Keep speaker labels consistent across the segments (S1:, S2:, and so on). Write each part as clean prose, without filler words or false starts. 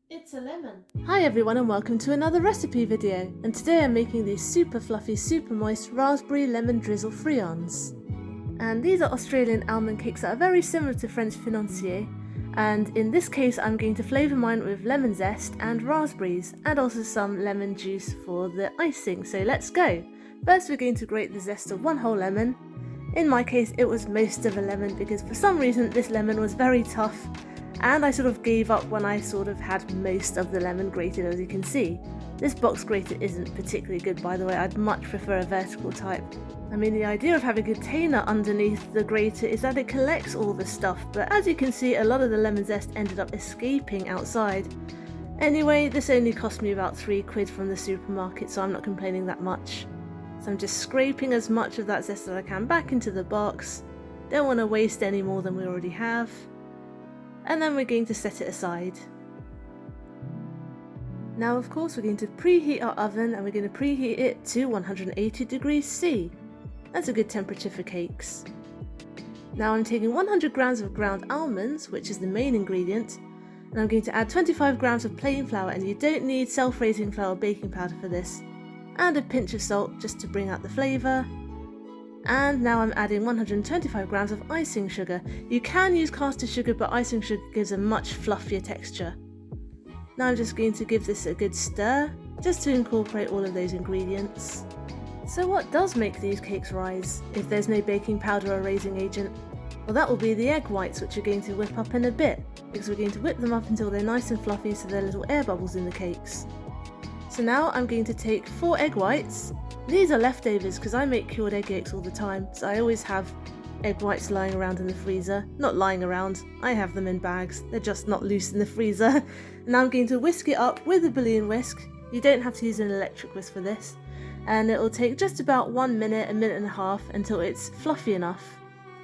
S1: It's a lemon.
S2: Hi everyone and welcome to another recipe video, and today I'm making these super fluffy, super moist raspberry lemon drizzle friands. And these are Australian almond cakes that are very similar to French financier, and in this case I'm going to flavour mine with lemon zest and raspberries, and also some lemon juice for the icing, so let's go! First we're going to grate the zest of one whole lemon. In my case it was most of a lemon because for some reason this lemon was very tough, and I sort of gave up when I sort of had most of the lemon grated, as you can see. This box grater isn't particularly good, by the way. I'd much prefer a vertical type. I mean, the idea of having a container underneath the grater is that it collects all the stuff, but as you can see, a lot of the lemon zest ended up escaping outside. Anyway, this only cost me about £3 from the supermarket, so I'm not complaining that much. So I'm just scraping as much of that zest as I can back into the box. Don't want to waste any more than we already have. And then we're going to set it aside. Now of course we're going to preheat our oven, and we're going to preheat it to 180 degrees C. That's a good temperature for cakes. Now I'm taking 100 grams of ground almonds, which is the main ingredient, and I'm going to add 25 grams of plain flour, and you don't need self-raising flour or baking powder for this, and a pinch of salt just to bring out the flavour. And now I'm adding 125 grams of icing sugar. You can use caster sugar, but icing sugar gives a much fluffier texture. Now I'm just going to give this a good stir, just to incorporate all of those ingredients. So what does make these cakes rise, if there's no baking powder or raising agent? Well, that will be the egg whites, which we're going to whip up in a bit, because we're going to whip them up until they're nice and fluffy so there are little air bubbles in the cakes. So now I'm going to take 4 egg whites. These are leftovers because I make cured egg yolks all the time, so I always have egg whites lying around in the freezer. Not lying around, I have them in bags, they're just not loose in the freezer. Now I'm going to whisk it up with a balloon whisk. You don't have to use an electric whisk for this. And it will take just about 1 minute, a minute and a half until it's fluffy enough.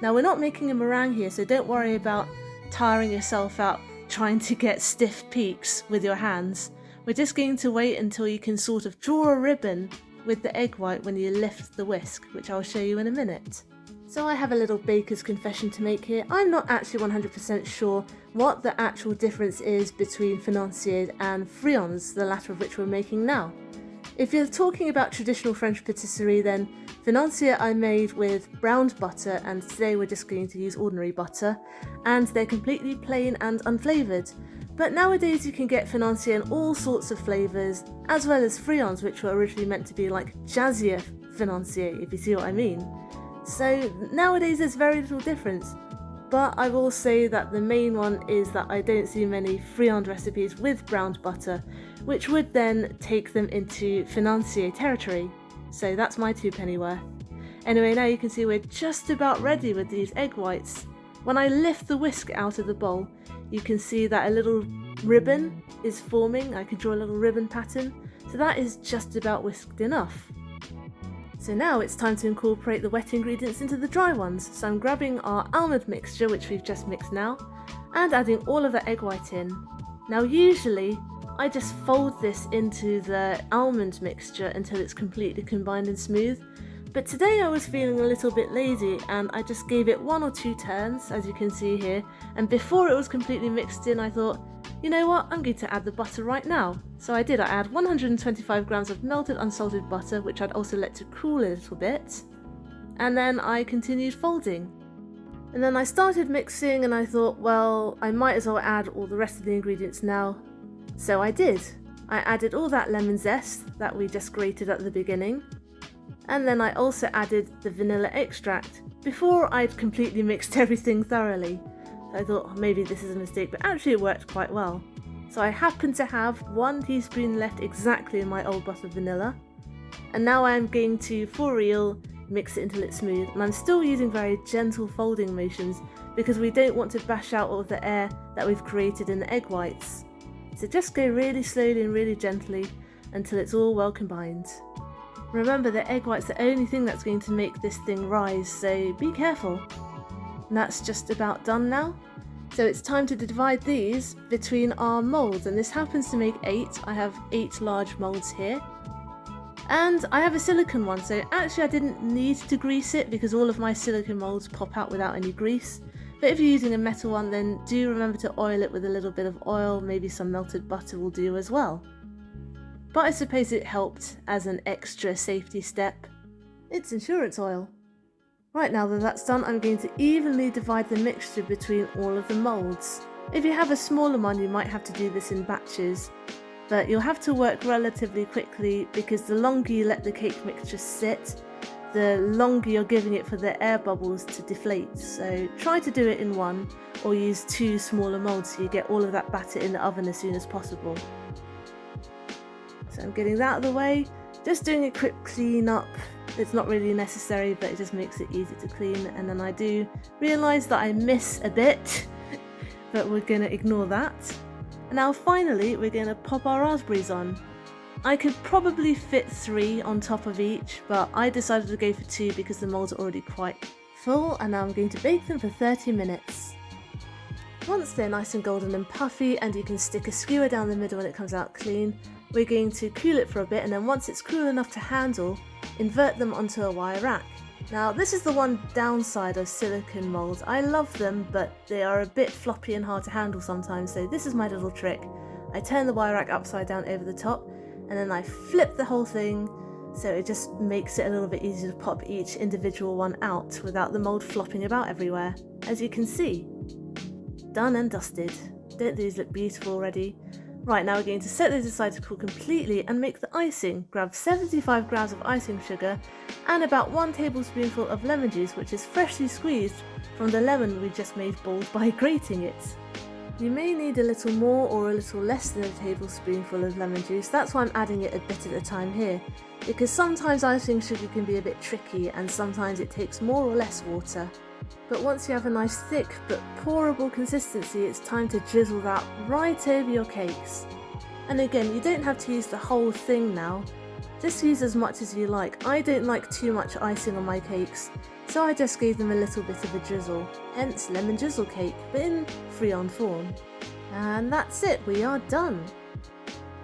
S2: Now we're not making a meringue here, so don't worry about tiring yourself out trying to get stiff peaks with your hands. We're just going to wait until you can sort of draw a ribbon with the egg white when you lift the whisk, which I'll show you in a minute. So I have a little baker's confession to make here. I'm not actually 100% sure what the actual difference is between financier and friands, the latter of which we're making now. If you're talking about traditional French patisserie, then financier I made with browned butter, and today we're just going to use ordinary butter, and they're completely plain and unflavoured. But nowadays you can get financier in all sorts of flavours, as well as friands, which were originally meant to be like jazzier financier, if you see what I mean. So nowadays there's very little difference, but I will say that the main one is that I don't see many friand recipes with browned butter, which would then take them into financier territory. So that's my 2p worth. Anyway, now you can see we're just about ready with these egg whites. When I lift the whisk out of the bowl, you can see that a little ribbon is forming. I can draw a little ribbon pattern, so that is just about whisked enough. So now it's time to incorporate the wet ingredients into the dry ones. So I'm grabbing our almond mixture, which we've just mixed now, and adding all of the egg white in. Now usually I just fold this into the almond mixture until it's completely combined and smooth. But today I was feeling a little bit lazy, and I just gave it 1 or 2 turns, as you can see here, and before it was completely mixed in I thought, you know what, I'm going to add the butter right now. So I did. I add 125 grams of melted unsalted butter, which I'd also let to cool a little bit, and then I continued folding. And then I started mixing and I thought, well, I might as well add all the rest of the ingredients now. So I did. I added all that lemon zest that we just grated at the beginning. And then I also added the vanilla extract before I'd completely mixed everything thoroughly. So I thought maybe this is a mistake, but actually it worked quite well. So I happen to have 1 teaspoon left exactly in my old bottle of vanilla. And now I'm going to, for real, mix it until it's smooth. And I'm still using very gentle folding motions because we don't want to bash out all of the air that we've created in the egg whites. So just go really slowly and really gently until it's all well combined. Remember, the egg white's the only thing that's going to make this thing rise, so be careful. And that's just about done now. So it's time to divide these between our moulds, and this happens to make 8. I have 8 large moulds here. And I have a silicone one, so actually I didn't need to grease it because all of my silicone moulds pop out without any grease. But if you're using a metal one, then do remember to oil it with a little bit of oil, maybe some melted butter will do as well. But I suppose it helped as an extra safety step. It's insurance oil. Right, now that that's done, I'm going to evenly divide the mixture between all of the moulds. If you have a smaller one, you might have to do this in batches, but you'll have to work relatively quickly because the longer you let the cake mixture sit, the longer you're giving it for the air bubbles to deflate. So try to do it in one, or use 2 smaller moulds so you get all of that batter in the oven as soon as possible. So I'm getting that out of the way, just doing a quick clean up. It's not really necessary, but it just makes it easy to clean. And then I do realise that I miss a bit, but we're going to ignore that. And now finally we're going to pop our raspberries on. I could probably fit 3 on top of each, but I decided to go for 2 because the moulds are already quite full, and now I'm going to bake them for 30 minutes. Once they're nice and golden and puffy and you can stick a skewer down the middle when it comes out clean, we're going to cool it for a bit, and then once it's cool enough to handle, invert them onto a wire rack. Now this is the one downside of silicone moulds. I love them, but they are a bit floppy and hard to handle sometimes, so this is my little trick. I turn the wire rack upside down over the top, and then I flip the whole thing, so it just makes it a little bit easier to pop each individual one out without the mould flopping about everywhere. As you can see, done and dusted. Don't these look beautiful already? Right, now we're going to set those aside to cool completely and make the icing. Grab 75 grams of icing sugar and about 1 tablespoonful of lemon juice, which is freshly squeezed from the lemon we just made bald by grating it. You may need a little more or a little less than a tablespoonful of lemon juice. That's why I'm adding it a bit at a time here, because sometimes icing sugar can be a bit tricky and sometimes it takes more or less water. But once you have a nice thick but pourable consistency, it's time to drizzle that right over your cakes. And again, you don't have to use the whole thing now, just use as much as you like. I don't like too much icing on my cakes, so I just gave them a little bit of a drizzle, hence lemon drizzle cake, but in Friand form. And that's it, we are done.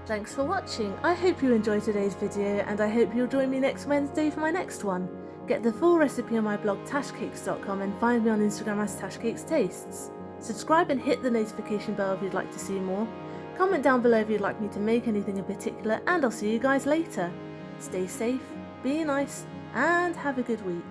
S2: Thanks for watching. I hope you enjoyed today's video, and I hope you'll join me next Wednesday for my next one. Get the full recipe on my blog tashcakes.com and find me on Instagram as tashcakestastes. Subscribe and hit the notification bell if you'd like to see more. Comment down below if you'd like me to make anything in particular, and I'll see you guys later. Stay safe, be nice, and have a good week.